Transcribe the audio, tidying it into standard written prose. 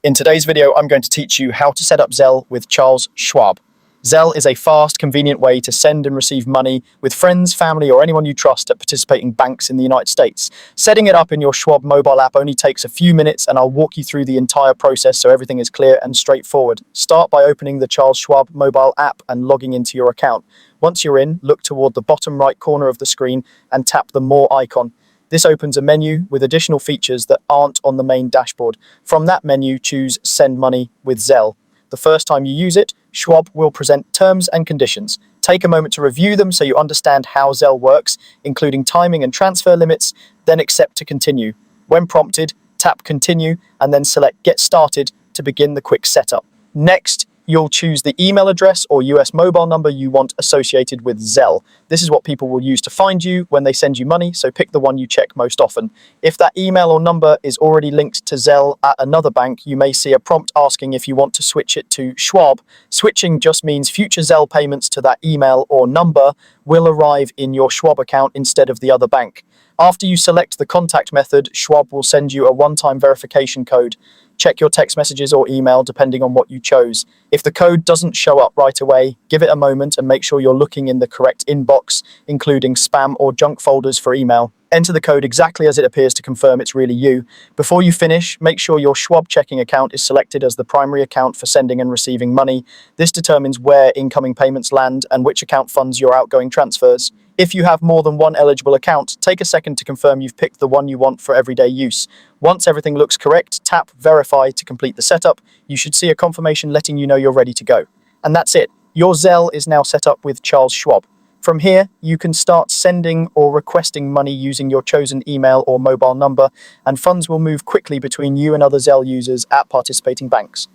In today's video, I'm going to teach you how to set up Zelle with Charles Schwab. Zelle is a fast, convenient way to send and receive money with friends, family, or anyone you trust at participating banks in the United States. Setting it up in your Schwab mobile app only takes a few minutes, and I'll walk you through the entire process so everything is clear and straightforward. Start by opening the Charles Schwab mobile app and logging into your account. Once you're in, look toward the bottom right corner of the screen and tap the More icon. This opens a menu with additional features that aren't on the main dashboard. From that menu, choose Send Money with Zelle. The first time you use it, Schwab will present terms and conditions. Take a moment to review them so you understand how Zelle works, including timing and transfer limits, then accept to continue. When prompted, tap Continue and then select Get Started to begin the quick setup. Next, you'll choose the email address or US mobile number you want associated with Zelle. This is what people will use to find you when they send you money, so pick the one you check most often. If that email or number is already linked to Zelle at another bank, you may see a prompt asking if you want to switch it to Schwab. Switching just means future Zelle payments to that email or number will arrive in your Schwab account instead of the other bank. After you select the contact method, Schwab will send you a one-time verification code. Check your text messages or email depending on what you chose. If the code doesn't show up right away, give it a moment and make sure you're looking in the correct inbox, including spam or junk folders for email. Enter the code exactly as it appears to confirm it's really you. Before you finish, make sure your Schwab checking account is selected as the primary account for sending and receiving money. This determines where incoming payments land and which account funds your outgoing transfers. If you have more than one eligible account, take a second to confirm you've picked the one you want for everyday use. Once everything looks correct, tap Verify to complete the setup. You should see a confirmation letting you know you're ready to go. And that's it. Your Zelle is now set up with Charles Schwab. From here, you can start sending or requesting money using your chosen email or mobile number, and funds will move quickly between you and other Zelle users at participating banks.